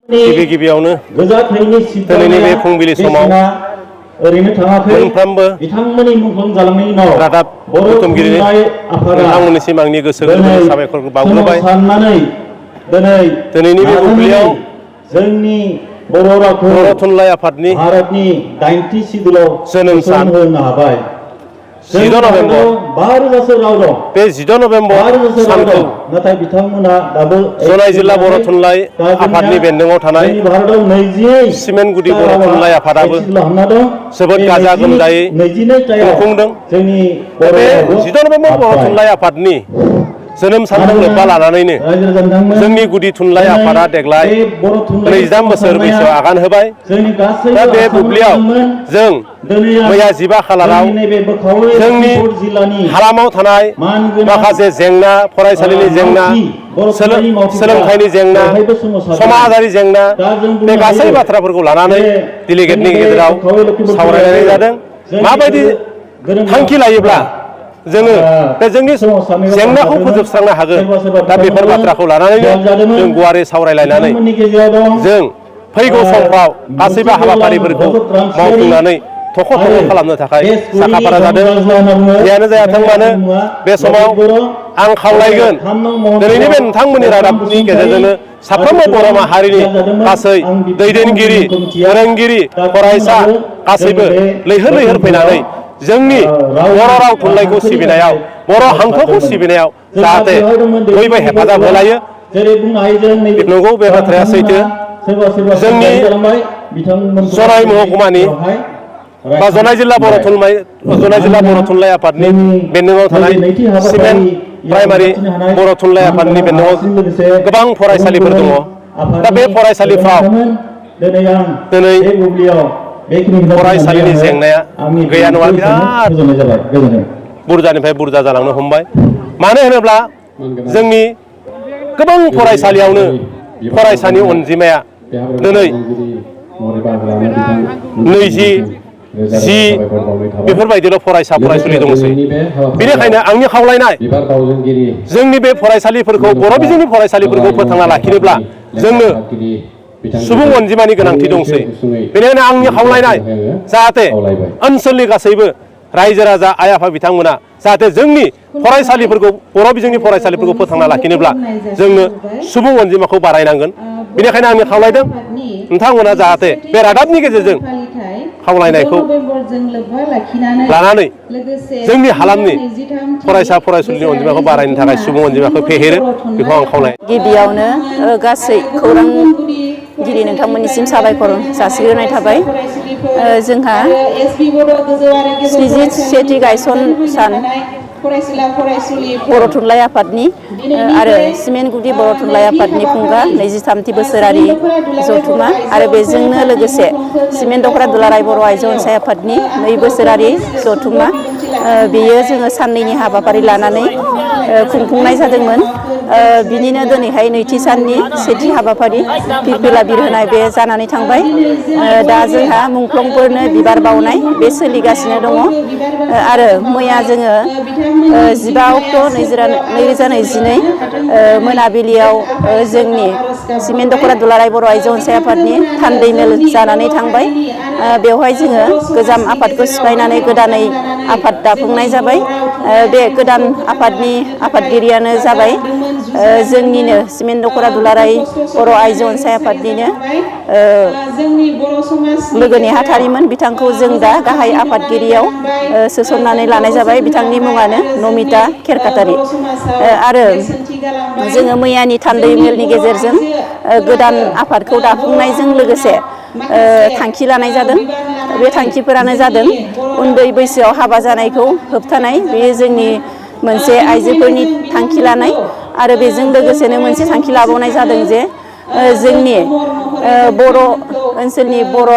गिबि गिबियावनो दिनैनि बे फुंबिलि समाव मोनफ्रोमबो रादाब बुथुमगिरि नोंथांमोननिसिम आंनि गोसो गोरबोनि साबायखरखौ बावग्रोबाय। दिनैनि बे बुब्लियाव जोंनि बर' थुनलाइ आफादनि जोनोम सान 10 नभेम्बर बे 10 नभेम्बर सानखौ जनाय जिल्ला बर' थुनलाइ आफादनि बेन्दोङाव थानाय सिमेन्टगुदि बर' थुनलाइ आफादाबो जोबोद गाजा गोमजायै खुंफुंदों। बे 10 नभेम्बर बर' थुनलाइ आफादनि जोनोम सानखौ लोब्बा लानानैनो जोंनि गुदि थुनलाइ आफादा देग्लाय 30 बोसोर बैसोआव आगान होबाय। दा बे बुब्लियाव जों मैया 15 खालाराव जोंनि हालामाव थानाय माखासे जेंना, फरायसालिनि जेंना, सोलोंथाइनि जेंना, समाजारि जेंना, बे गासै बाथ्राफोरखौ लानानै डेलिगेटनि गेजेराव सावरायनाय जादों। माबायदि थांखि लायोब्ला जोङो बे जोंनि जेंनाखौ फोजोबस्रांनो हागोन, दा बेफोर बाथ्राखौ लानानैनो जों गुवारै सावरायलायनानै जों फैगौ समफ्राव गासैबो हाबाफारिफोरखौ मावफुंनानै थख' खालामनो थाखाय साखाफारा जादों। जियानो जायाथों मानो बे समाव आं खावलायगोन दिनैनि बे नोंथांमोननि रादाबनि गेजेरजोंनो साफ्रोमबो बर' माहारिनि गासै दैदेनगिरि, फोरोंगिरि, फरायसा गासैबो लैहोर लैहोर फैनानै जोंनि बर' राव थुनलाइखौ सिबिनायाव, बर' हांखोखौ सिबिनायाव जाहाथे बयबो हेफाजाब होलायो। नंगौ, बे बाथ्राया सैथो। जोंनि जनाय महकुमानि बा जनाय जिल्ला बर' थुनलाइ आफादनि बेन्दोङाव थानाय सिमेन्ट प्राइमारि बर' थुनलाइ आफादनि बेन्दोङाव गोबां फरायसालिफोर दङ। दा बे फरायसालिफ्राव दिनै फरायसालिनि जेंनाया गैया नङा बिराद बुरजानिफ्राय बुरजा जालांनो हमबाय। मानो होनोब्ला जोंनि गोबां फरायसालियावनो फरायसानि अनजिमाया दिनै 20, 10 बेफोरबायदिल' फरायसा फरायसुलि दंसै। बेनिखायनो आंनि खावलायनाय, जोंनि बे फरायसालिफोरखौ, बर' बिजोंनि फरायसालिफोरखौ फोथांना लाखिनोब्ला जोंनो सुबुं अनजिमानि गोनांथि दंसै। बेनिखायनो आंनि खावलायनाय, जाहाथे ओनसोलनि गासैबो रायजो राजा, आइ आफा बिथांमोना जाहाथे जोंनि फरायसालिफोरखौ, बर' बिजोंनि फरायसालिफोरखौ फोथांना लाखिनोब्ला जोंनो सुबुं अनजिमाखौ बारायनांगोन। बेनिखायनो आङो खावलायदों नोंथांमोना जाहाथे बे रादाबनि गेजेरजों खावलायनायखौ लानानै जोंनि हालामनि फरायसा फरायसुलिनि अनजिमाखौ बारायनो थाखाय सुबुं अनजिमाखौ फेहेरो, बेखौ आं खावलायो। गिबियावनो गासै खौरांगिरि नोंथांमोननिसिम साबायखर जासिग्रोनाय थाबाय। जोंहा 61थि गायसन सान बर' थुनलाइ आफादनि आरो सिमेन्टगुदि बर' थुनलाइ आफादनि खुंगा 23थि बोसोरारि जथुमा आरो बेजोंनो लोगोसे सिमेन्ट दख'रा दुलाराय बर' आइजो अनसाय आफादनि 2 बोसोरारि जथुमा, बेयो जोङो साननैनि हाबाफारि लानानै खुंफुंनाय जादोंमोन। बिनिनो दिनैहाय नैथि साननि सेथि हाबाफारि फिरफिला बिरहोनाय बे जानानै थांबाय। दा जोंहा मुंख्लंफोरनो बिबार बावनाय बे सोलिगासिनो दङ आरो मैया जोङो 15 अक्ट' 2022 मोनाबिलियाव जोंनि सिमेन्ट दख'रा दुलाराय बर' आइजो अनसाय आफादनि थान्दै मेल जानानै थांबाय। बेवहाय जोङो गोजाम आफादखौ सिफायनानै गोदानै आफाद दाफुंनाय जाबाय। बे गोदान आफादनि आफादगिरियानो जाबाय जोंनिनो सिमेन्ट दख'रा दुलाराय बर' आइजो अनसाय आफादनिनो लोगो नेहाथारिमोन। बिथांखौ जों दा गाहाय आफादगिरियाव सोसननानै लानाय जाबाय। बिथांनि मुङानो नमिता खेरखातारि। आरो जोङो मैयानि थान्दै मेलनि गेजेरजों गोदान आफादखौ दाफुंनायजों लोगोसे थांखि लानाय जादों। बे थांखिफोरानो जादों उन्दै बैसोआव हाबा जानायखौ होबथानाय, बेयो जोंनि मोनसे आइजोफोरनि थांखि लानाय। आरो बेजों लोगोसेनो मोनसे थांखि लाबावनाय जादों जे जोंनि बर' ओनसोलनि बर'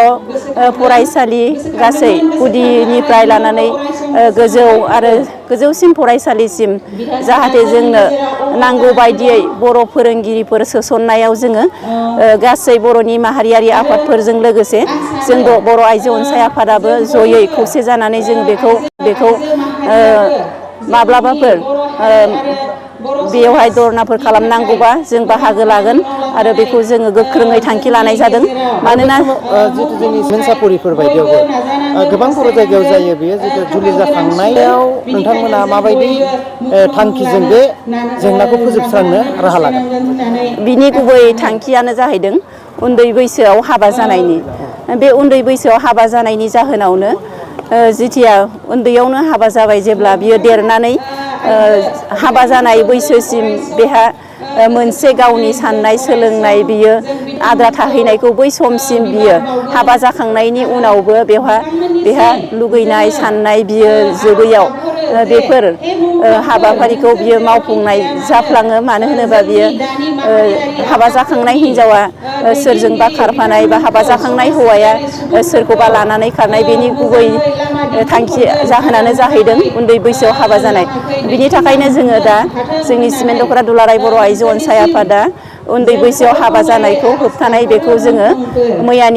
फरायसालि गासै गुदिनिफ्राय लानानै गोजौ आरो गोजौसिन फरायसालिसिम जाहाथे जोंनो नांगौ बायदियै बर' फोरोंगिरिफोर सोसननायाव जोङो गासै बर'नि माहारियारि आफादफोरजों लोगोसे जों बर' आइजो अनसाय आफादाबो जयै खौसे जानानै जों बेखौ माब्लाबाफोर बेयावहाय धरनाफोर खालामनांगौबा जों बाहागो लागोन आरो बेखौ जोङो गोख्रोङै थांखि लानाय जादों। मानोना जितु जोंनि सेन्सापुरिफोर बायदियावबो गोबां बर' जायगायाव जायो बेयो जितु जुलि जाखांनायाव नोंथांमोना माबायदि थांखिजों बे जेंनाखौ फोजोबस्रांनो राहा लागोन? बिनि गुबै थांखियानो जाहैदों उन्दै बैसोआव हाबा जानायनि। बे उन्दै बैसोआव हाबा जानायनि जाहोनावनो जिथिया उन्दैयावनो हाबा जाबाय जेब्ला बियो देरनानै हाबा जानाय बैसोसिम बेहा मोनसे गावनि साननाय सोलोंनाय बियो आद्रा थाहैनायखौ बै समसिम बियो हाबा जाखांनायनि उनावबो बेहा लुगैनाय साननाय बियो जोबैयाव बेफोर हाबाफारिखौ बियो मावफुंनाय जाफ्लाङो। मानो होनोबा बियो हाबा जाखांनाय हिन्जावा सोरजोंबा खारफानाय बा हाबा जाखांनाय हौवाया सोरखौबा लानानै खारनाय बेनि गुबै थांखि जाहोनानो जाहैदों उन्दै बैसोआव हाबा जानाय। बिनि थाखायनो जोङो दा जोंनि सिमेन्ट दख'रा दुलाराय बर' आइजो अनसाय आफादा उन्दै बैसोआव हाबा जानायखौ होबथानाय बेखौ जोङो मैयानि